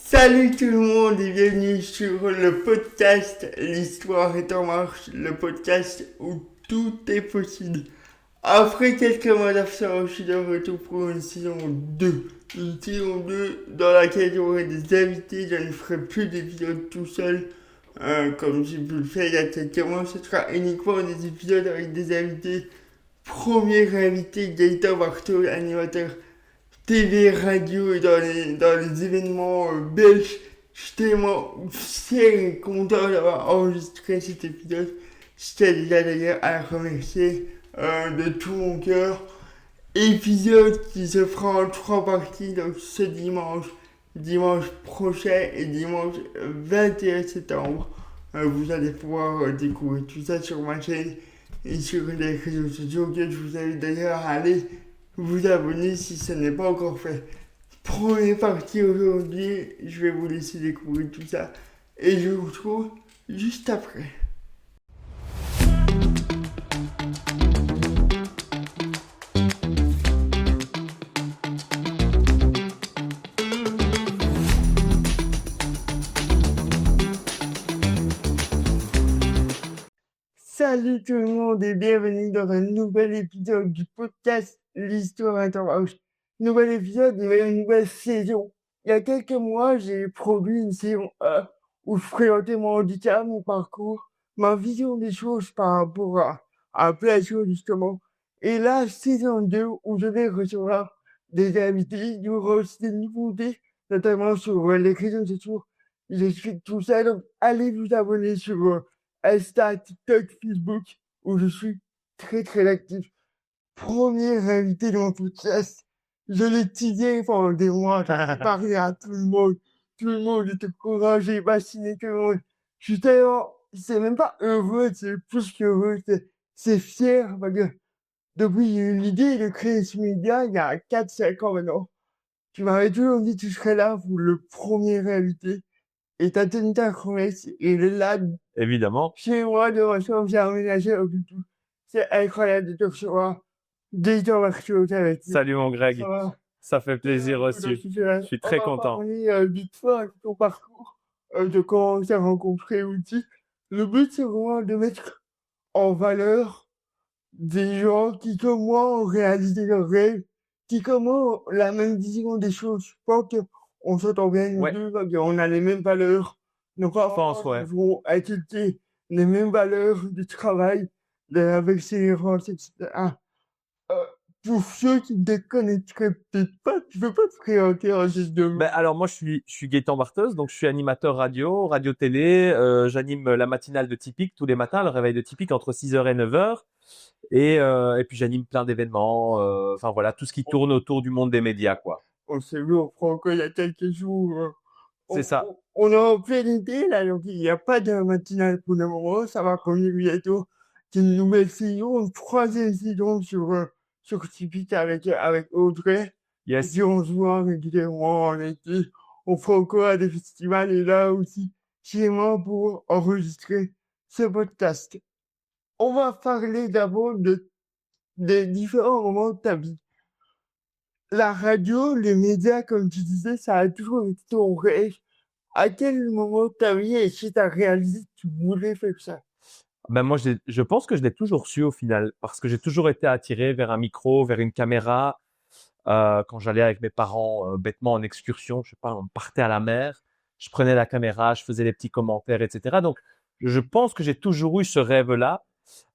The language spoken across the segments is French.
Salut tout le monde et bienvenue sur le podcast L'Histoire est en marche, le podcast où tout est possible. Après quelques mois d'absence, je suis de retour pour une saison 2. Une saison 2 dans laquelle j'aurai des invités, je ne ferai plus d'épisodes tout seul. Comme j'ai pu le faire il y a quelques mois, ce sera uniquement des épisodes avec des invités. Premier invité, Gaëtan Bartol, animateur TV, radio et dans les événements belges. Je suis tellement fier et content d'avoir enregistré cet épisode. Je tiens déjà d'ailleurs à le remercier de tout mon cœur. Épisode qui se fera en 3 parties, donc ce dimanche prochain et dimanche 21 septembre. Vous allez pouvoir découvrir tout ça sur ma chaîne et sur les réseaux sociaux que je vous invite d'ailleurs à aller vous abonner si ce n'est pas encore fait. Première partie aujourd'hui, je vais vous laisser découvrir tout ça et je vous retrouve juste après. Salut tout le monde et bienvenue dans un nouvel épisode du podcast L'Histoire est en marche. Nouvel épisode et une nouvelle saison. Il y a quelques mois, j'ai produit une saison 1 où je présentais mon handicap, mon parcours, ma vision des choses par rapport à plein de choses justement. Et là, saison 2 où je vais recevoir des invités, il y aura aussi des nouveautés, notamment sur les réseaux sociaux. J'explique tout ça, donc allez vous abonner sur Insta, TikTok, Facebook, où je suis très très actif. Premier invité de mon podcast, je l'ai teasé pendant des mois, j'ai parlé à tout le monde était encouragé, fasciné, tout le monde. Je suis tellement, c'est même pas heureux, c'est plus qu'heureux, c'est fier, parce que depuis j'ai eu l'idée de créer ce média il y a 4-5 ans maintenant. Tu m'avais toujours dit que tu serais là pour le premier invité. Et t'as tenu ta promesse, et là, Évidemment. chez moi, de retour, j'ai aménagé un peu tout. C'est incroyable de te recevoir. Gaëtan Martiaux, avec nous. Salut mon Greg, Ça va? ça fait plaisir aussi. Je suis On très va content. parler vite fait de ton parcours, de comment on s'est rencontrés aussi. Le but, c'est vraiment de mettre en valeur des gens qui, comme moi, ont réalisé leurs rêves, qui, comme moi, ont la même vision des choses. Je pense qu'on s'entend bien nous Ouais, deux, parce qu'on a les mêmes valeurs. Nos je pense, parents ouais. nous ont inculqué les mêmes valeurs de travail, de la persévérance, etc. Euh, pour ceux qui ne te connaîtraient peut-être pas, tu peux pas te présenter en juste deux mots. Alors moi je suis Gaëtan Barthez, donc je suis animateur radio-télé. J'anime la matinale de Typique tous les matins, le réveil de Typique entre 6 h et 9 h. Et puis j'anime plein d'événements. Enfin voilà, tout ce qui tourne autour du monde des médias, quoi. On s'est vu au Franco il y a quelques jours. C'est ça. On est en plein été, là, donc il n'y a pas de matinale pour le moment. Ça va continuer bientôt. C'est une nouvelle saison, une troisième saison sur Typique avec Audrey. Et Yes. puis on se voit régulièrement en été. On fera encore à des festivals et là aussi, chez moi pour enregistrer ce podcast. On va parler d'abord des différents moments de ta vie. La radio, les médias, comme tu disais, ça a toujours été ton rêve. À quel moment de ta vie est-ce que tu as réalisé que tu voulais faire ça? Moi je pense que je l'ai toujours su au final, parce que j'ai toujours été attiré vers un micro, vers une caméra. Quand j'allais avec mes parents bêtement en excursion, je sais pas, on partait à la mer, je prenais la caméra, je faisais les petits commentaires, etc. Donc, je pense que j'ai toujours eu ce rêve-là.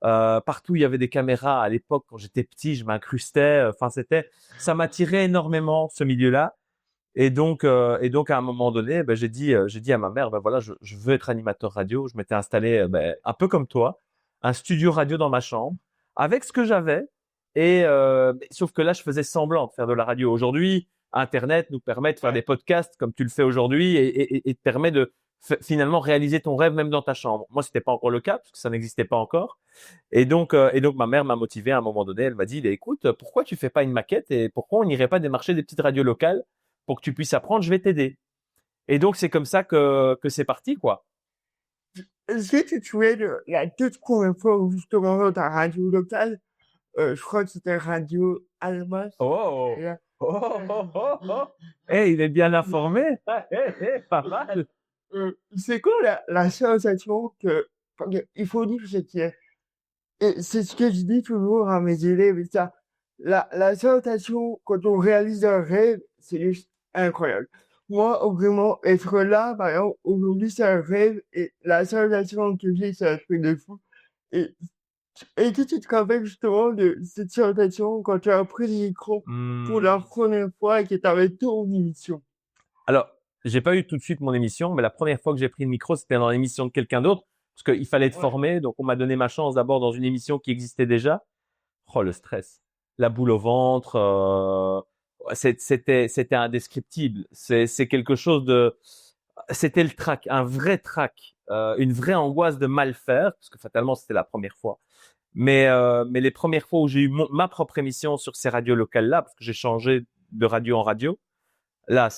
Partout où il y avait des caméras à l'époque, quand j'étais petit, je m'incrustais. Enfin, ça m'attirait énormément ce milieu-là. Et donc à un moment donné, j'ai dit à ma mère, voilà, je veux être animateur radio. Je m'étais installé, un peu comme toi, un studio radio dans ma chambre, avec ce que j'avais. Sauf que là, je faisais semblant de faire de la radio. Aujourd'hui, Internet nous permet de faire des podcasts comme tu le fais aujourd'hui et te permet de finalement réaliser ton rêve même dans ta chambre. Moi, c'était pas encore le cas parce que ça n'existait pas encore. Et donc ma mère m'a motivé à un moment donné. Elle m'a dit, écoute, pourquoi tu fais pas une maquette et pourquoi on n'irait pas démarcher des petites radios locales pour que tu puisses apprendre, je vais t'aider. Et donc, c'est comme ça que c'est parti, quoi. Est-ce que tu te souviens de la toute première fois où justement dans ta radio locale, je crois que c'était Radio Almas, Oh, là, Oh. Il est bien informé. Pas mal. C'est quoi la sensation il faut dire ce qui est, et c'est ce que je dis toujours à mes élèves, et ça, la sensation quand on réalise un rêve, c'est juste incroyable. Moi, vraiment, être là, par exemple, aujourd'hui, c'est un rêve, et la sensation que j'ai, c'est un truc de fou. Et, et que tu te rappelles justement de cette sensation quand tu as pris le micro pour la première fois et que tu avais ton émission. Alors, j'ai pas eu tout de suite mon émission, mais la première fois que j'ai pris le micro, c'était dans l'émission de quelqu'un d'autre, parce qu'il fallait être Ouais. formé. Donc, on m'a donné ma chance d'abord dans une émission qui existait déjà. Oh, le stress, la boule au ventre, c'était indescriptible. C'est quelque chose de, c'était le trac, un vrai trac, une vraie angoisse de mal faire, parce que fatalement, c'était la première fois. Mais les premières fois où j'ai eu ma propre émission sur ces radios locales-là, parce que j'ai changé de radio en radio, là,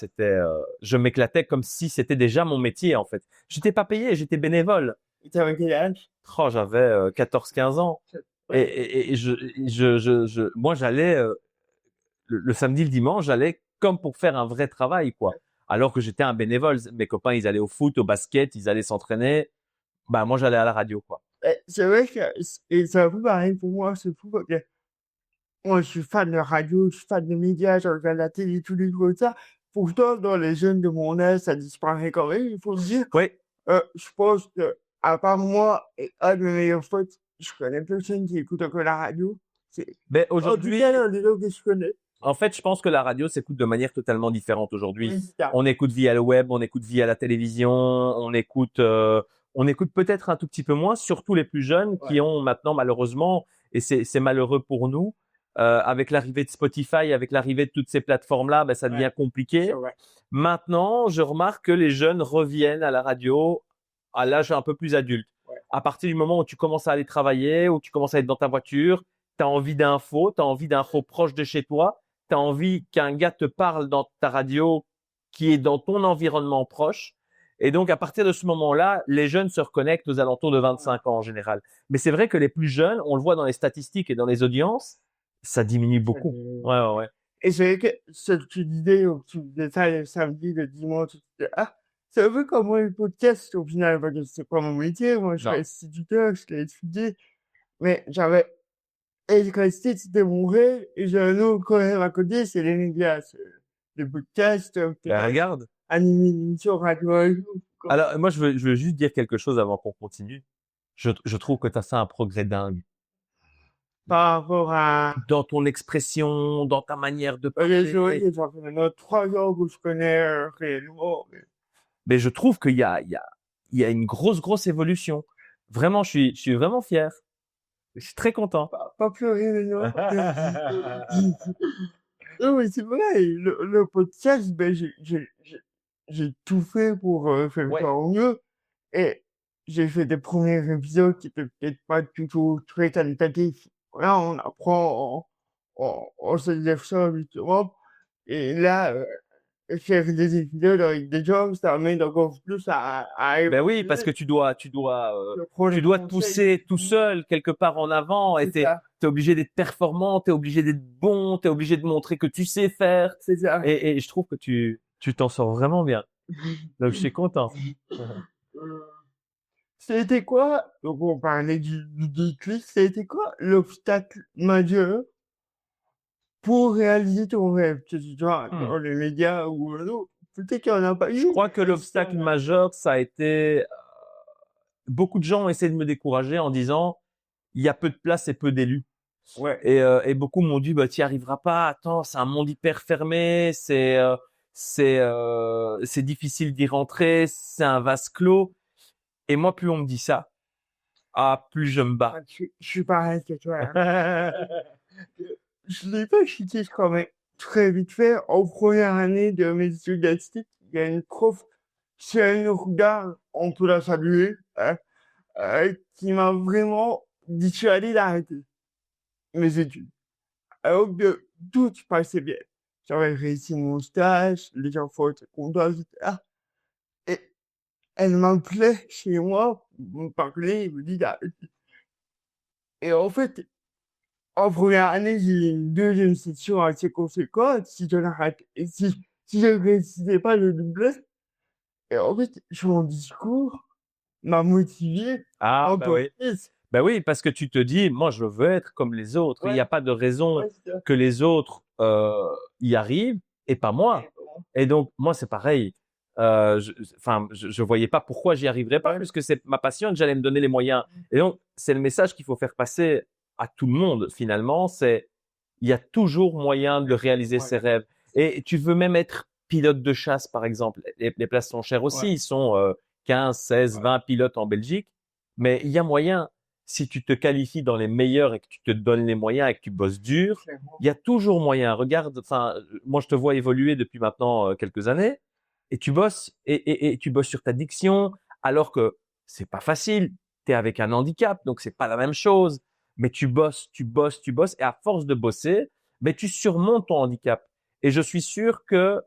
je m'éclatais comme si c'était déjà mon métier, en fait. J'étais pas payé, j'étais bénévole. Et t'avais quel âge? Oh, j'avais 14-15 ans. Et moi, j'allais, le samedi, le dimanche, j'allais comme pour faire un vrai travail, quoi. Alors que j'étais un bénévole. Mes copains, ils allaient au foot, au basket, ils allaient s'entraîner. Bah, moi, j'allais à la radio, quoi. C'est vrai que et c'est un peu pareil pour moi, c'est fou parce que moi je suis fan de radio, je suis fan de médias, je regarde la télé, tous les trucs comme ça. Pourtant, dans les jeunes de mon âge, ça disparaît quand même, il faut le dire. Oui. Je pense que, à part moi et un de mes meilleurs potes, je connais personne qui écoute encore la radio. C'est, Mais en tout aujourd'hui, cas, l'un des gens que je connais. en fait, je pense que la radio s'écoute de manière totalement différente aujourd'hui. Oui, c'est ça. On écoute via le web, on écoute via la télévision, on écoute peut-être un tout petit peu moins, surtout les plus jeunes qui ont maintenant malheureusement, et c'est malheureux pour nous, avec l'arrivée de Spotify, avec l'arrivée de toutes ces plateformes-là, ben, ça devient compliqué. C'est vrai. Maintenant, je remarque que les jeunes reviennent à la radio à l'âge un peu plus adulte. Ouais. À partir du moment où tu commences à aller travailler, où tu commences à être dans ta voiture, tu as envie d'infos proches de chez toi, tu as envie qu'un gars te parle dans ta radio qui est dans ton environnement proche. Et donc, à partir de ce moment-là, les jeunes se reconnectent aux alentours de 25 ans en général. Mais c'est vrai que les plus jeunes, on le voit dans les statistiques et dans les audiences, ça diminue beaucoup. Ouais. Et c'est vrai que ce que tu disais, tu disais ça le samedi, le dimanche, tu disais, ah, c'est un peu comme moi, le podcast, au final, parce que c'est pas mon métier, moi, je suis Non. instituteur, je l'ai étudié, mais j'avais, électricité, c'était mon rêve, et j'ai un autre rêve à côté, c'est les médias, c'est le podcast, Ben, regarde. animer une émission radio un jour. Alors, moi, je veux juste dire quelque chose avant qu'on continue. Je trouve que tu as fait un progrès dingue Par rapport à, dans ton expression, dans ta manière de les parler. oreilles, ça fait maintenant 3 ans que je connais, réellement, Mais je trouve qu'il y a une grosse évolution. Vraiment, je suis vraiment fier. Je suis très content. pas pleurer maintenant. Non, mais c'est vrai, le podcast, ben, j'ai tout fait pour faire Ouais. ça au mieux. Et j'ai fait des premiers épisodes qui étaient peut-être pas du tout très qualitatifs. Là, on apprend, on s'exerce justement. Et là, faire des épisodes avec des gens, ça m'aide encore plus à Ben oui, parce que tu dois te conseils, pousser tout seul quelque part en avant et c'est ça, t'es obligé d'être performant, t'es obligé d'être bon, t'es obligé de montrer que tu sais faire. c'est ça. Et je trouve que tu t'en sors vraiment bien. Donc, je suis content. C'était quoi, donc on parlait du déclic, c'était quoi l'obstacle majeur pour réaliser ton rêve, que ce soit dans les médias ou un autre? Peut-être qu'il n'y en a pas eu. Je crois que l'obstacle majeur, ça a été, beaucoup de gens ont essayé de me décourager en disant, il y a peu de place et peu d'élus. Ouais. Et beaucoup m'ont dit, bah, t'y arriveras pas. Attends, c'est un monde hyper fermé. C'est difficile d'y rentrer. C'est un vase clos. Et moi, plus on me dit ça, plus je me bats. Je suis pareil que toi. Hein. Je l'ai pas chuté quand même très vite fait. En première année de mes études d'esthétique, il y a une prof, si elle nous regarde, on peut la saluer, hein, qui m'a vraiment dissuadé d'arrêter mes études. Alors que tout se passait bien. J'avais réussi mon stage, les enfants étaient contents, etc. Et elle m'appelait chez moi, pour me parler, me dit d'arrêter. Et en fait, en première année, j'ai une deuxième section assez conséquente. Si je la rate, et si je ne réussissais pas le doublé, et en fait, mon discours m'a motivé Ah, bah encore oui. plus. Ben oui, parce que tu te dis, moi, je veux être comme les autres. Il n'y Ouais, a pas de raison ouais, c'est ça. que les autres y arrivent et pas moi. Et donc, moi, c'est pareil. Enfin, je voyais pas pourquoi j'y arriverais pas, Ouais, puisque c'est ma passion et que j'allais me donner les moyens. Et donc, c'est le message qu'il faut faire passer à tout le monde, finalement. C'est, il y a toujours moyen de réaliser ouais, ses rêves. Et tu veux même être pilote de chasse, par exemple. Les places sont chères ouais, aussi. Ils sont 15, 16, ouais, 20 pilotes en Belgique. Mais il y a moyen, si tu te qualifies dans les meilleurs et que tu te donnes les moyens et que tu bosses dur, clairement. il y a toujours moyen. Regarde, enfin, moi je te vois évoluer depuis maintenant quelques années et tu bosses et tu bosses sur ta diction alors que c'est pas facile. Tu es avec un handicap, donc c'est pas la même chose. Mais tu bosses, tu bosses, tu bosses et à force de bosser, mais tu surmontes ton handicap. Et je suis sûr que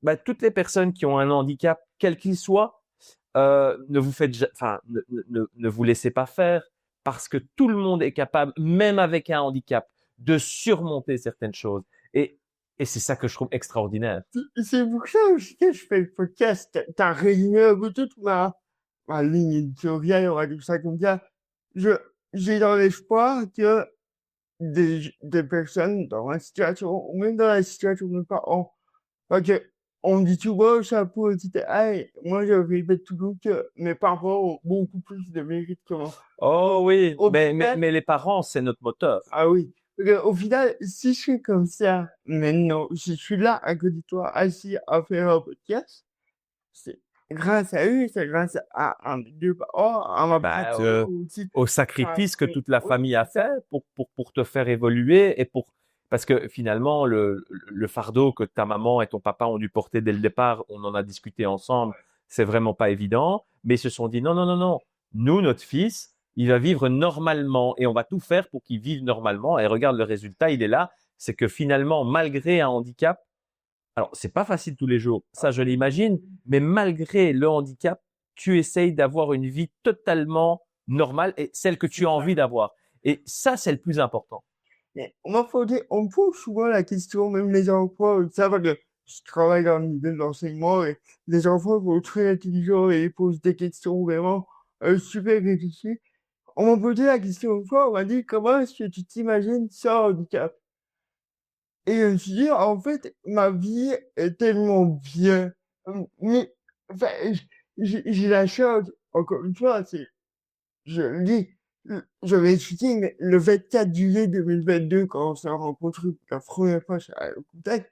bah, toutes les personnes qui ont un handicap, quel qu'il soit, ne vous faites, enfin, ne vous laissez pas faire parce que tout le monde est capable, même avec un handicap, de surmonter certaines choses. Et, et c'est ça que je trouve extraordinaire. C'est pour ça aussi que je fais le podcast. T'as résumé un peu toute ma ligne éditoriale, on va dire ça comme ça. Je, j'ai dans l'espoir que des personnes dans ma situation, ou même dans la situation de mes parents, parce que on me dit souvent au chapeau, etc. Et moi, je répète toujours que mes parents ont beaucoup plus de mérite que moi. Oh Donc, oui, au final, mais les parents, c'est notre moteur. ah oui. Au final, si je suis comme ça, maintenant, si je suis là à côté de toi, assis à faire un podcast, c'est grâce à eux, c'est grâce à mes deux parents, à ma Bah, petite sœur aussi. au Enfin, sacrifice que toute la oui, famille a c'est ça. fait pour te faire évoluer et pour parce que finalement le fardeau que ta maman et ton papa ont dû porter dès le départ, on en a discuté ensemble, c'est vraiment pas évident, mais ils se sont dit non non non non, nous notre fils, il va vivre normalement et on va tout faire pour qu'il vive normalement et regarde le résultat, il est là, c'est que finalement malgré un handicap, alors c'est pas facile tous les jours, ça je l'imagine, mais malgré le handicap, tu essayes d'avoir une vie totalement normale et celle que tu C'est as ça. envie d'avoir. Et ça, c'est le plus important. Mais on me pose souvent la question, même les enfants, ça va que je travaille dans le milieu de l'enseignement et les enfants sont très intelligents et ils posent des questions vraiment super réfléchies. On m'a posé la question une fois, on m'a dit comment est-ce que tu t'imagines sans handicap? Et je me suis dit, en fait, ma vie est tellement bien. Mais, enfin, j'ai la chance, encore une fois, c'est, je le dis, je vais expliquer, mais le 24 juillet 2022, quand on s'est rencontrés pour la première fois chez Radio Contact,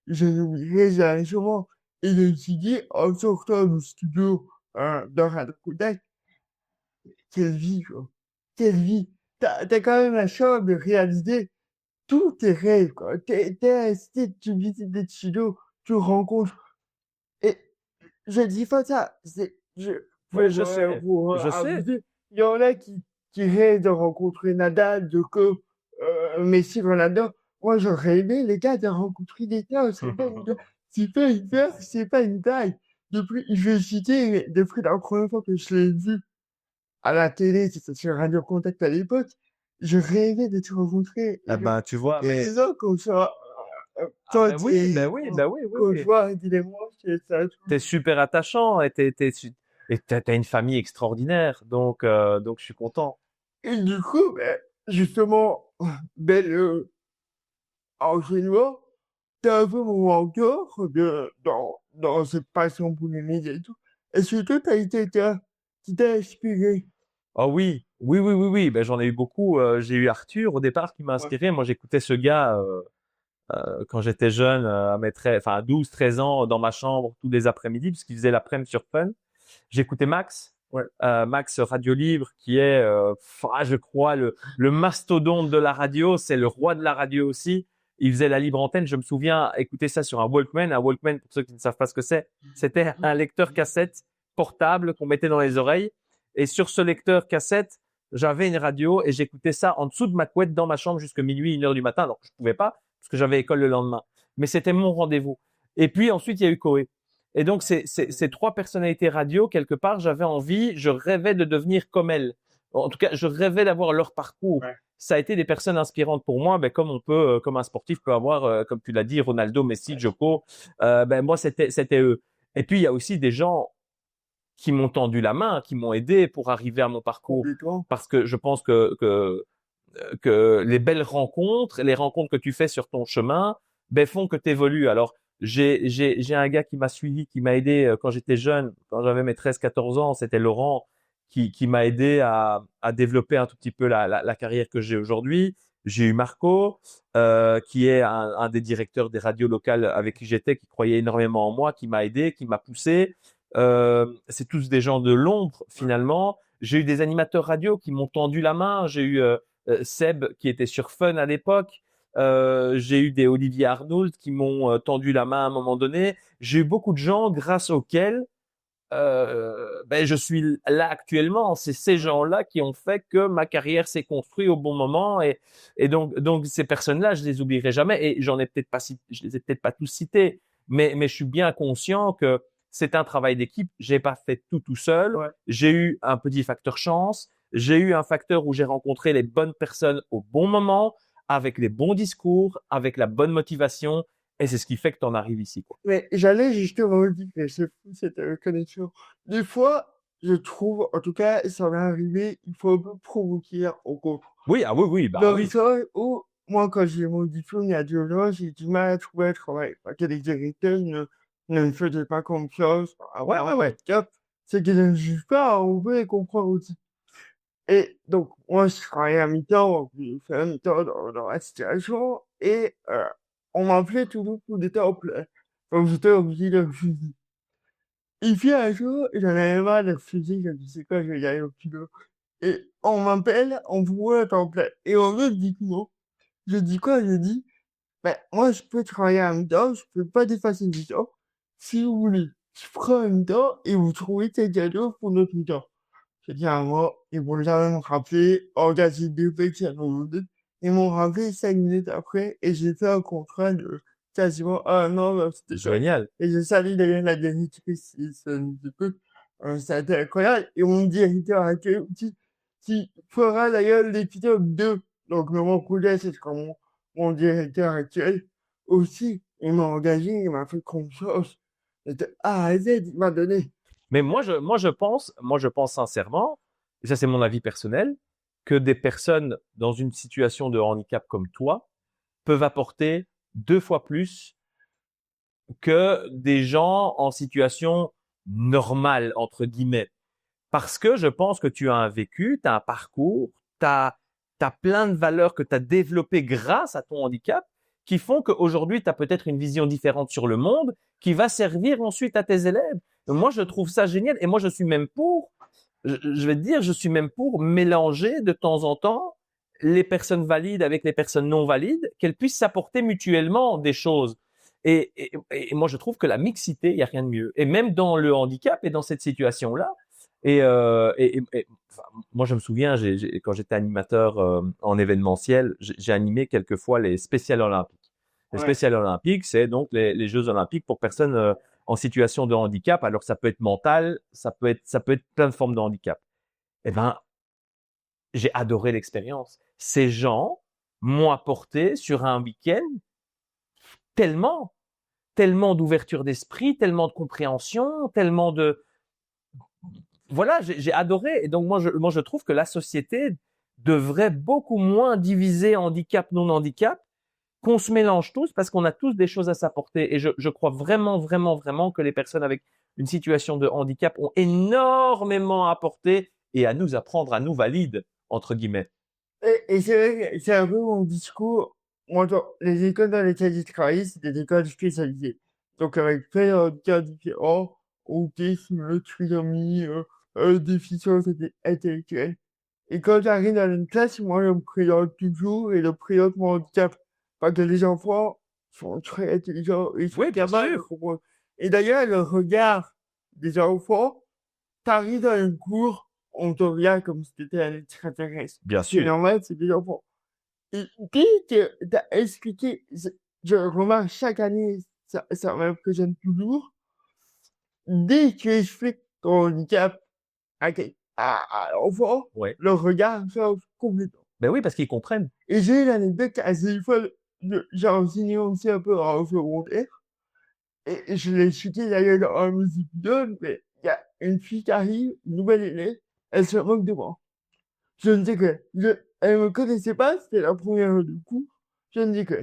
je n'oublierai jamais ce moment. Et je me suis dit, en sortant du studio de Radio Contact, quelle vie, quoi. Quelle vie. T'as quand même la chance de réaliser tous tes rêves, quoi. T'es resté, tu visites des studios, tu rencontres. Et je dis pas ça, c'est, Ouais, je sais, pour je sais. abuser, il y en a qui rêvent de rencontrer Nadal, Djoko, Messi, Ronaldo. Moi, j'aurais aimé, les gars, de rencontrer des gars, c'est pas une peur, c'est pas une taille. Depuis, je vais citer, mais depuis la première fois que je l'ai vu à la télé, c'était sur Radio Contact à l'époque, je rêvais de te rencontrer. Ah ben, tu vois, mais Présent comme ça, ah toi, ben oui, ben oui, ben oui, oui, quand je oui. vois dis-les-moi, c'est ça. T'es super attachant et t'as une famille extraordinaire, donc je suis content. Et du coup, ben, justement, bel enchaînement, t'es un peu mon mentor dans cette passion pour les médias et tout. Est-ce que toi, t'as été quelqu'un qui t'a inspiré? Oh oui, oui, oui, oui, oui. Ben j'en ai eu beaucoup. J'ai eu Arthur au départ qui m'a Ouais, inspiré. Moi, j'écoutais ce gars quand j'étais jeune, à mes enfin, à 12, 13 ans, dans ma chambre tous les après-midi, puisqu'il faisait l'après-midi sur Fun. J'écoutais Max, ouais, Max Radio Libre, qui est, je crois, le mastodonte de la radio. C'est le roi de la radio aussi. Il faisait la libre antenne. Je me souviens écouter ça sur un Walkman. Un Walkman, pour ceux qui ne savent pas ce que c'est, c'était un lecteur cassette portable qu'on mettait dans les oreilles. Et sur ce lecteur cassette, j'avais une radio et j'écoutais ça en dessous de ma couette dans ma chambre jusqu'à minuit, 1 heure du matin. Donc, je pouvais pas parce que j'avais école le lendemain. Mais c'était mon rendez-vous. Et puis ensuite, il y a eu Koé. Et donc, ces trois personnalités radio, quelque part, j'avais envie, je rêvais de devenir comme elles. En tout cas, je rêvais d'avoir leur parcours. ouais. ça a été des personnes inspirantes pour moi, ben, comme un sportif peut avoir, comme tu l'as dit, Ronaldo, Messi, Djoko, ben, moi, c'était eux. Et puis, il y a aussi des gens qui m'ont tendu la main, qui m'ont aidé pour arriver à mon parcours. Complètement. Parce que je pense que les belles rencontres, les rencontres que tu fais sur ton chemin, ben, font que tu évolues. Alors, j'ai un gars qui m'a suivi, qui m'a aidé quand j'étais jeune, quand j'avais mes 13-14 ans, c'était Laurent, qui m'a aidé à développer un tout petit peu la carrière que j'ai aujourd'hui. J'ai eu Marco, qui est un des directeurs des radios locales avec qui j'étais, qui croyait énormément en moi, qui m'a aidé, qui m'a poussé. C'est tous des gens de l'ombre, finalement. J'ai eu des animateurs radio qui m'ont tendu la main. J'ai eu Seb qui était sur Fun à l'époque. J'ai eu des Olivier Arnould qui m'ont tendu la main à un moment donné. J'ai eu beaucoup de gens grâce auxquels ben, je suis là actuellement. C'est ces gens-là qui ont fait que ma carrière s'est construite au bon moment et donc ces personnes-là, je les oublierai jamais et je les ai peut-être pas tous cités, mais je suis bien conscient que c'est un travail d'équipe. J'ai pas fait tout seul. Ouais. J'ai eu un petit facteur chance. J'ai eu un facteur où j'ai rencontré les bonnes personnes au bon moment, avec les bons discours, avec la bonne motivation. Et c'est ce qui fait que tu en arrives ici, quoi. Mais j'allais justement dire que c'est fou cette connexion. Des fois, je trouve, en tout cas, ça m'est arrivé, il faut un peu provoquer au contre. Oui, ah oui, oui, bah Dans le oui. sens où, moi, quand j'ai eu mon diplôme il y a 2 ans, j'ai du mal à trouver un travail. Parce que les directeurs ne me faisaient pas confiance par rapport à mon handicap. C'est qu'ils ne me jugent pas, on peut les comprendre aussi. Et donc, moi, je travaillais à mi-temps, donc j'ai fait un mi-temps dans la situation, et on m'appelait toujours pour des temps pleins. Donc, j'étais obligé de refuser. Et puis un jour, j'en avais marre de refuser, je me dis, c'est quoi, je vais y aller au kilo. Et on m'appelle, on vous voit un temps plein. Et on me dit que non. Je dis quoi? Je dis, ben, moi, je peux travailler à mi-temps, je peux pas dépasser le mi-temps. Si vous voulez, je prends un mi-temps et vous trouvez quelqu'un d'autre pour notre mi-temps. J'ai dit à moi, ils vont jamais me rappeler, engager 2 personnes. Ils m'ont rappelé 5 minutes après et j'ai fait un contrat de quasiment un an dans cette école. Génial. Et je salue d'ailleurs la directrice, si ça nous écoute. Ça a été incroyable. Et mon directeur actuel qui fera d'ailleurs l'épisode 2. Donc, mon collègue, c'est comme mon directeur actuel aussi. Il m'a engagé, il m'a fait confiance. De A à Z, il m'a donné. Mais moi, je pense sincèrement, et ça c'est mon avis personnel, que des personnes dans une situation de handicap comme toi peuvent apporter 2 fois plus que des gens en situation normale, entre guillemets. Parce que je pense que tu as un vécu, tu as un parcours, tu as plein de valeurs que tu as développées grâce à ton handicap qui font qu'aujourd'hui, tu as peut-être une vision différente sur le monde qui va servir ensuite à tes élèves. Donc, moi, je trouve ça génial et moi, je suis même pour, je vais te dire, je suis même pour mélanger de temps en temps les personnes valides avec les personnes non valides, qu'elles puissent s'apporter mutuellement des choses. Et moi, je trouve que la mixité, il n'y a rien de mieux. Et même dans le handicap et dans cette situation-là, enfin, moi, je me souviens, quand j'étais animateur en événementiel, j'ai animé quelquefois les spéciales olympiques. Les Ouais. spéciales olympiques, c'est donc les Jeux olympiques pour personnes en situation de handicap. Alors, ça peut être mental, ça peut être plein de formes de handicap. Eh ben, j'ai adoré l'expérience. Ces gens m'ont apporté sur un week-end tellement, tellement d'ouverture d'esprit, tellement de compréhension, tellement de, voilà, j'ai adoré. Et donc, moi, je trouve que la société devrait beaucoup moins diviser handicap, non-handicap, qu'on se mélange tous parce qu'on a tous des choses à s'apporter. Et je crois vraiment, vraiment, vraiment que les personnes avec une situation de handicap ont énormément à apporter et à nous apprendre, à nous valides, entre guillemets. Et c'est vrai que c'est un peu mon discours. Moi, les écoles dans lesquelles j'ai travaillé, c'est des écoles spécialisées. Donc, avec plein de handicap différents, autisme, trisomie, déficience intellectuelle. Et quand j'arrive dans une classe, moi, je me présente toujours et je présente mon handicap. Parce que les enfants sont très intelligents et sont Oui, bien capables de sûr. comprendre. Et d'ailleurs, le regard des enfants, t'arrives dans un cours, on te regarde comme si t'étais un extraterrestre. Bien C'est sûr. normal, c'est des enfants. Et dès que t'as expliqué, je remarque chaque année, ça m'impressionne toujours, dès que tu expliques ton handicap à l'enfant, Ouais. le regard change complètement. Ben oui, parce qu'ils comprennent. Et j'ai une anecdote assez folle. J'ai enseigné aussi un peu en secondaire. Et je l'ai cité d'ailleurs dans un musique épisode, mais il y a une fille qui arrive, une nouvelle élève, elle se moque de moi. Je ne sais que, elle me connaissait pas, c'était la première heure du cours. Je ne dis que,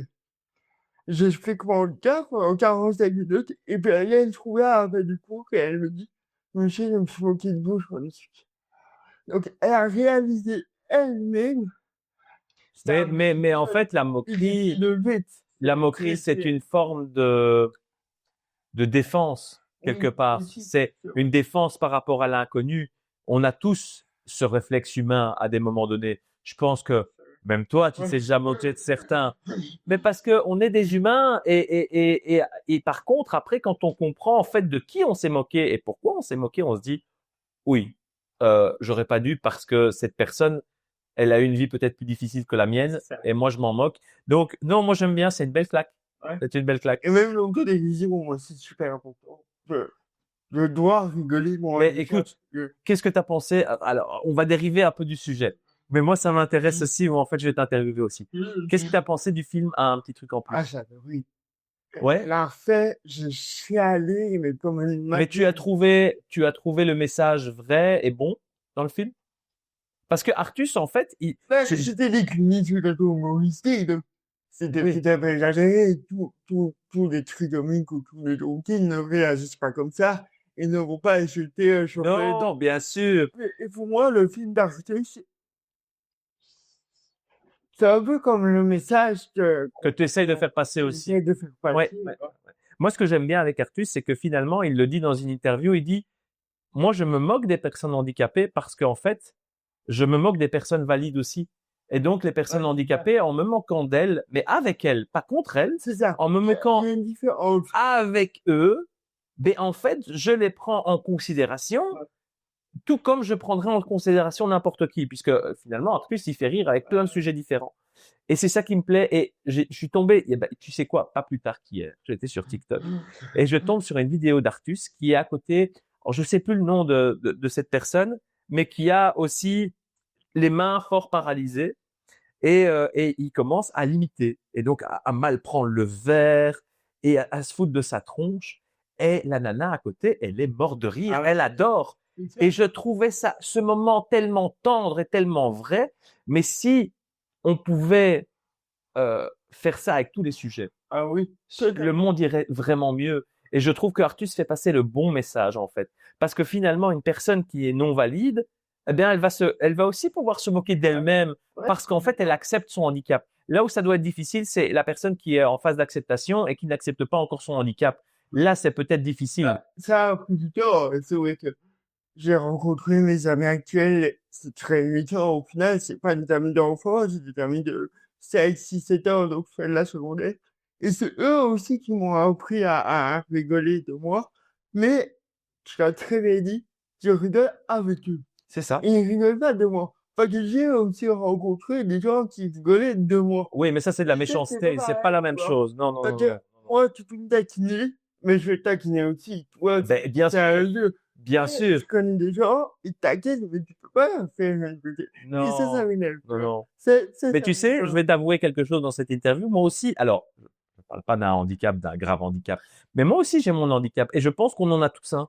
je fais comment le cas, en 45 minutes, et puis elle vient me trouver à la fin du cours, et elle me dit, monsieur, je me suis moqué de vous, je m'en excuse. Donc, elle a réalisé elle-même, Mais en fait, la moquerie, c'est une forme de défense, quelque part. C'est une défense par rapport à l'inconnu. On a tous ce réflexe humain à des moments donnés. Je pense que même toi, tu sais déjà moquer de certains. Mais parce que on est des humains et par contre, après, quand on comprend en fait de qui on s'est moqué et pourquoi on s'est moqué, on se dit, oui, j'aurais pas dû parce que cette personne, elle a eu une vie peut-être plus difficile que la mienne et moi, je m'en moque. Donc, non, moi, j'aime bien, c'est une belle claque. Ouais. C'est une belle claque. Et même le code des pour moi, c'est super important. Je dois rigoler, moi. Mais écoute, qu'est-ce que tu as pensé? Alors, on va dériver un peu du sujet. Mais moi, ça m'intéresse aussi, ou en fait, je vais t'interviewer aussi. Qu'est-ce que tu as pensé du film? Un petit truc en plus. Ah, j'adore, oui. Ouais. La refait, je suis allé, mais comme une Mais tu as trouvé le message vrai et bon dans le film? Parce que Artus, en fait, c'était des cliniques humoristique, donc c'était Oui. tout à fait exagéré. Tous les trucs comiques ou tous les gentils ne réagissent pas comme ça. Ils ne vont pas insulter un chauffeur. Non, bien sûr. Et pour moi, le film d'Artus, c'est un peu comme le message que tu essayes de faire passer aussi. de faire passer. Ouais. Moi, ce que j'aime bien avec Artus, c'est que finalement, il le dit dans une interview, il dit, moi, je me moque des personnes handicapées parce qu'en fait, je me moque des personnes valides aussi. Et donc, les personnes handicapées, en me moquant d'elles, mais avec elles, pas contre elles, C'est ça. en me moquant Il y a une différence. avec eux, ben, en fait, je les prends en considération, tout comme je prendrais en considération n'importe qui, puisque finalement, Artus, il fait rire avec plein de sujets différents. Et c'est ça qui me plaît. Et je suis tombé, ben, tu sais quoi, pas plus tard qu'hier, j'étais sur TikTok, et je tombe sur une vidéo d'Artus qui est à côté, alors je sais plus le nom de cette personne, mais qui a aussi les mains fort paralysées et il commence à l'imiter et donc à mal prendre le verre et à se foutre de sa tronche. Et la nana à côté, elle est morte de rire, elle adore. Et je trouvais ce moment tellement tendre et tellement vrai. Mais si on pouvait faire ça avec tous les sujets, Ah oui. le monde irait vraiment mieux. Et je trouve que Artus fait passer le bon message, en fait. Parce que finalement, une personne qui est non valide, eh bien, elle va aussi pouvoir se moquer d'elle-même parce qu'en fait, elle accepte son handicap. Là où ça doit être difficile, c'est la personne qui est en phase d'acceptation et qui n'accepte pas encore son handicap. Là, c'est peut-être difficile. Ça a pris du temps. C'est vrai que j'ai rencontré mes amis actuels, c'est très longtemps. Au final, c'est pas des amis d'enfance, c'est des amis de 5, 6, 7 ans, donc je fais de la secondaire. Et c'est eux aussi qui m'ont appris à rigoler de moi. Mais, je l'ai très bien dit, je rigole avec eux. C'est ça. Ils ne rigolent pas de moi. Parce que j'ai aussi rencontré des gens qui rigolaient de moi. Oui, mais ça, c'est de la méchanceté. C'est pas la même chose. Non, non, Parce non. que moi, tu peux me taquiner, mais je vais te taquiner aussi. Toi, Ben, bien c'est un sûr. jeu. Bien sûr. Je connais des gens, ils taquinent, mais tu peux pas faire un côté. Non. Et ça m'énerve. Non, non. Mais Mais tu sais, je vais t'avouer quelque chose dans cette interview. Moi aussi, alors, je parle pas d'un handicap, d'un grave handicap, mais moi aussi j'ai mon handicap et je pense qu'on en a tous un.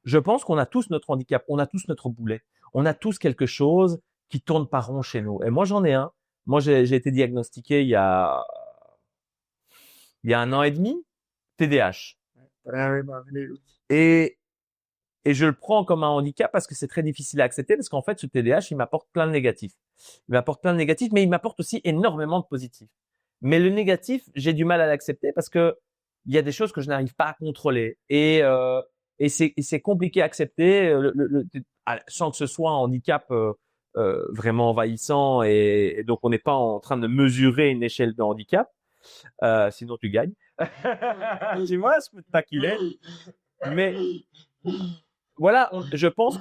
Je pense qu'on a tous notre handicap, on a tous notre boulet, on a tous quelque chose qui tourne pas rond chez nous. Et moi j'en ai un. Moi j'ai été diagnostiqué il y a 1 an et demi, TDAH. Et Et je le prends comme un handicap parce que c'est très difficile à accepter parce qu'en fait, ce TDAH, il m'apporte plein de négatifs. Il m'apporte plein de négatifs, mais il m'apporte aussi énormément de positifs. Mais le négatif, j'ai du mal à l'accepter parce que il y a des choses que je n'arrive pas à contrôler et c'est compliqué à accepter sans que ce soit un handicap vraiment envahissant et donc on n'est pas en train de mesurer une échelle de handicap. Sinon tu gagnes. Tu vois, je peux te taquiner. Mais voilà, je pense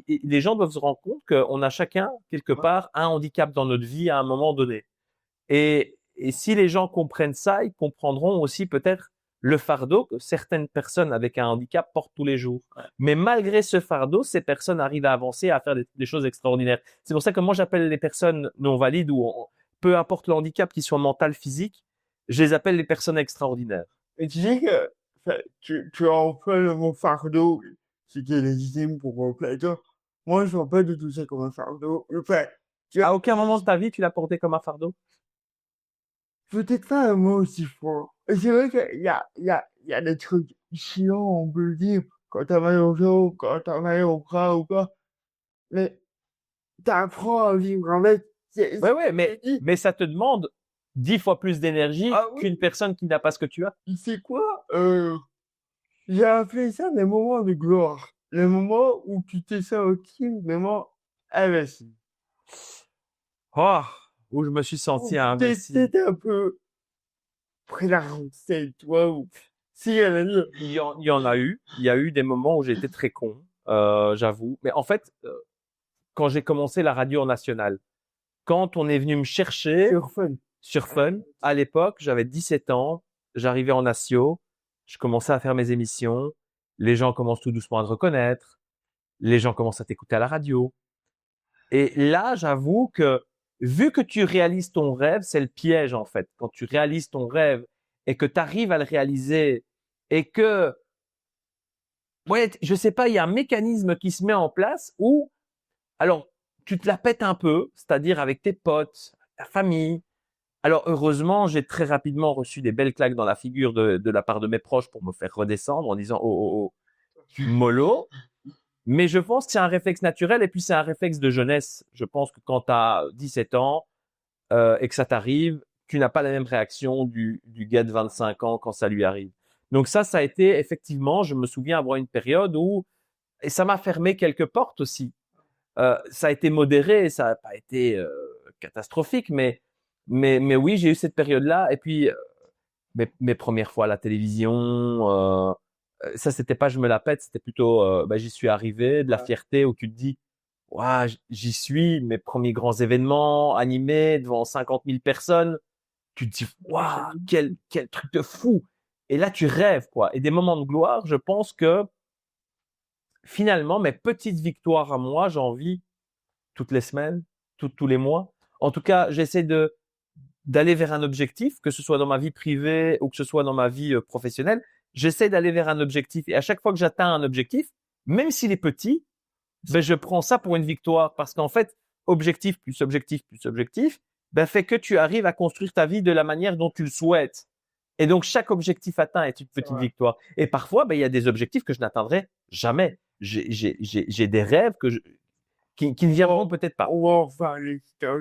les gens doivent se rendre compte qu'on a chacun, quelque part, un handicap dans notre vie à un moment donné. Et si les gens comprennent ça, ils comprendront aussi peut-être le fardeau que certaines personnes avec un handicap portent tous les jours. Mais malgré ce fardeau, ces personnes arrivent à avancer, à faire des choses extraordinaires. C'est pour ça que moi, j'appelle les personnes non valides peu importe le handicap, qu'ils soient mental, physique, je les appelle les personnes extraordinaires. Et tu dis que tu emploies le mot fardeau, ce qui est légitime pour Platon. Moi, je vois pas du tout ça comme un fardeau. Enfin, À aucun moment de ta vie, tu l'as porté comme un fardeau? peut-être pas un mot aussi fort. Et c'est vrai qu'il y a des trucs chiants, on peut le dire, quand t'as mal au dos, quand t'as mal au bras ou quoi. Mais t'apprends à vivre avec. Ouais, mais ça te demande 10 fois plus d'énergie Ah oui. qu'une personne qui n'a pas ce que tu as. Tu sais quoi? J'ai appelé ça des moments de gloire. Les moments où tu t'es senti vraiment investi. Oh, où je me suis senti investi. T'étais un peu près de la recette, toi, ou si elle a dit, Il y en a eu. Il y a eu des moments où j'étais très con, j'avoue. Mais en fait, quand j'ai commencé la radio nationale, quand on est venu me chercher sur Fun, à l'époque, j'avais 17 ans, j'arrivais en Natio, je commençais à faire mes émissions, les gens commencent tout doucement à te reconnaître, les gens commencent à t'écouter à la radio. Et là, j'avoue que vu que tu réalises ton rêve, c'est le piège en fait. Quand tu réalises ton rêve et que tu arrives à le réaliser et que, ouais, je sais pas, il y a un mécanisme qui se met en place où, alors, tu te la pètes un peu, c'est-à-dire avec tes potes, ta famille. Alors, heureusement, j'ai très rapidement reçu des belles claques dans la figure de la part de mes proches pour me faire redescendre en disant, oh, mollo. Mais je pense que c'est un réflexe naturel et puis c'est un réflexe de jeunesse. Je pense que quand tu as 17 ans et que ça t'arrive, tu n'as pas la même réaction du gars de 25 ans quand ça lui arrive. Donc ça a été effectivement, je me souviens avoir une période où, et ça m'a fermé quelques portes aussi. Ça a été modéré, ça n'a pas été catastrophique, mais oui, j'ai eu cette période-là. Et puis, mes premières fois à la télévision, ça, c'était pas je me la pète, c'était plutôt j'y suis arrivé, de la fierté où tu te dis, ouah, j'y suis, mes premiers grands événements animés devant 50 000 personnes, tu te dis, waouh, quel truc de fou. Et là, tu rêves, quoi. Et des moments de gloire, je pense que finalement, mes petites victoires à moi, j'en vis toutes les semaines, tous les mois. En tout cas, j'essaie d'aller vers un objectif, que ce soit dans ma vie privée ou que ce soit dans ma vie professionnelle. J'essaie d'aller vers un objectif et à chaque fois que j'atteins un objectif, même s'il est petit, je prends ça pour une victoire parce qu'en fait, objectif plus objectif plus objectif, fait que tu arrives à construire ta vie de la manière dont tu le souhaites. Et donc, chaque objectif atteint est une petite victoire. Et parfois, il y a des objectifs que je n'atteindrai jamais. J'ai des rêves qui ne viendront peut-être pas. On va en reparler tout à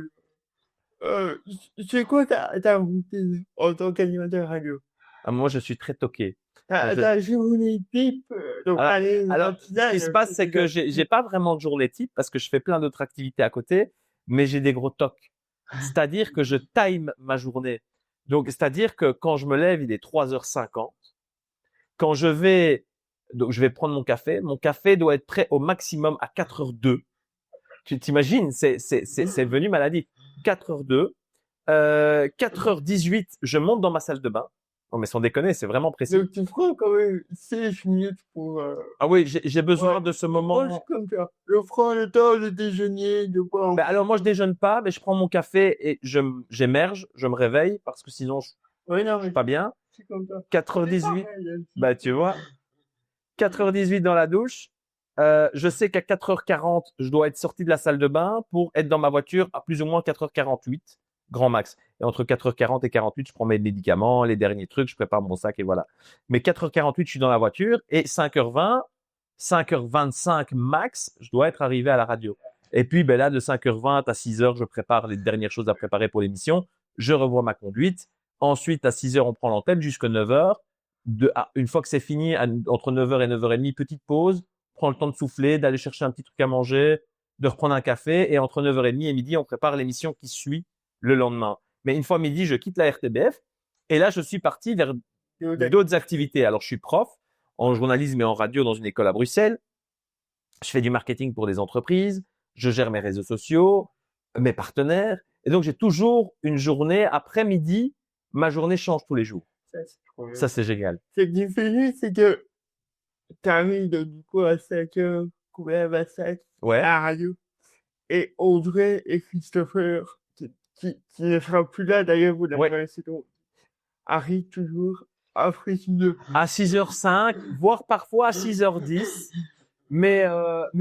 l'heure. C'est quoi ta routine en tant qu'animateur radio? Moi, je suis très toqué. Ta journée type, donc alors, ce qui se passe, c'est que j'ai pas vraiment de journée type parce que je fais plein d'autres activités à côté, mais j'ai des gros tocs. C'est-à-dire que je time ma journée. Donc, c'est-à-dire que quand je me lève, il est 3h50. Quand je vais prendre mon café doit être prêt au maximum à 4h02. Tu t'imagines, c'est devenu maladif. 4h02. 4h18, je monte dans ma salle de bain. Non, mais sans déconner, c'est vraiment précis. Donc, tu prends quand même 16 minutes pour... Ah oui, j'ai besoin de ce moment. Moi, je comme ça. Je prends le temps de déjeuner, de boire. Alors, moi, je déjeune pas, mais je prends mon café et j'émerge, je me réveille parce que sinon, je suis pas bien. C'est comme ça. 4h18, tu vois. 4h18 dans la douche. Je sais qu'à 4h40, je dois être sorti de la salle de bain pour être dans ma voiture à plus ou moins 4h48, grand max. Et entre 4h40 et 48, je prends mes médicaments, les derniers trucs, je prépare mon sac et voilà. Mais 4h48, je suis dans la voiture et 5h20, 5h25 max, je dois être arrivé à la radio. Et puis, là, de 5h20 à 6h, je prépare les dernières choses à préparer pour l'émission. Je revois ma conduite. Ensuite, à 6h, on prend l'antenne jusqu'à 9h. Une fois que c'est fini, entre 9h et 9h30, petite pause, prends le temps de souffler, d'aller chercher un petit truc à manger, de reprendre un café, et entre 9h30 et midi, on prépare l'émission qui suit le lendemain. Mais une fois midi, je quitte la RTBF, et là, je suis parti vers d'autres activités. Alors, je suis prof en journalisme et en radio dans une école à Bruxelles. Je fais du marketing pour des entreprises, je gère mes réseaux sociaux, mes partenaires, et donc j'ai toujours une journée après-midi. Ma journée change tous les jours. Ça, c'est trop bien. Ça, c'est génial. Ce qui fait juste, c'est que t'arrives donc du coup à 5h, quand même à 5 Ouais. à la radio. Et Audrey et Christopher, qui ne sera plus là d'ailleurs, vous l'avez Ouais. connaissez donc, arrivent toujours après une À 6h05, voire parfois à 6h10. Mais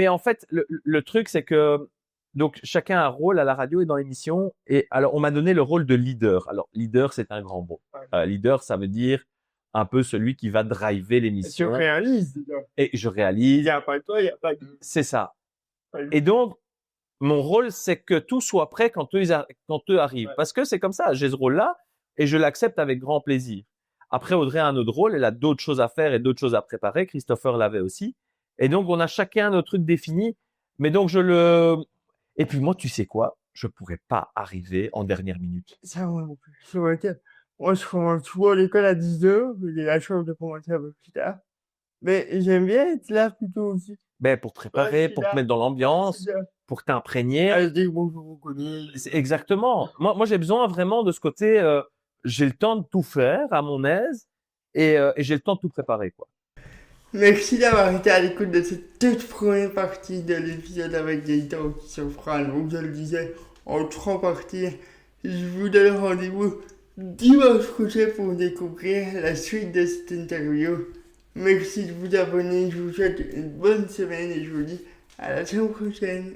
en fait, le truc, c'est que donc chacun a un rôle à la radio et dans l'émission. Et alors, on m'a donné le rôle de leader. Alors, leader, c'est un grand mot. Leader, ça veut dire un peu celui qui va driver Tu l'émission. réalises, déjà. Et je Il réalise. n'y a pas de toi, il n'y a pas de... C'est ça. pas de- Et donc, mon rôle, c'est que tout soit prêt quand eux arrivent. Ouais. Parce que c'est comme ça. J'ai ce rôle-là et je l'accepte avec grand plaisir. Après, Audrey a un autre rôle. Elle a d'autres choses à faire et d'autres choses à préparer. Christopher l'avait aussi. Et donc, on a chacun nos trucs définis. Mais donc, et puis moi, tu sais quoi? Je pourrais pas arriver en dernière minute. Ça, moi non plus. Je vois que moi, je commence toujours l'école à 10h, j'ai la chance de commencer un peu plus tard. Mais j'aime bien être là plutôt aussi. Ben, pour te Ouais, je préparer, suis pour te là. mettre dans l'ambiance, C'est ça. pour t'imprégner. Ah, je dis bonjour, vous connaissez. C'est exactement. Moi, j'ai besoin vraiment de ce côté, j'ai le temps de tout faire à mon aise et j'ai le temps de tout préparer, quoi. Merci d'avoir été à l'écoute de cette toute première partie de l'épisode avec Gaëtan qui se fera, donc je le disais, en 3 parties. Je vous donne rendez-vous dimanche prochain pour découvrir la suite de cette interview. Merci de vous abonner, je vous souhaite une bonne semaine et je vous dis à la semaine prochaine.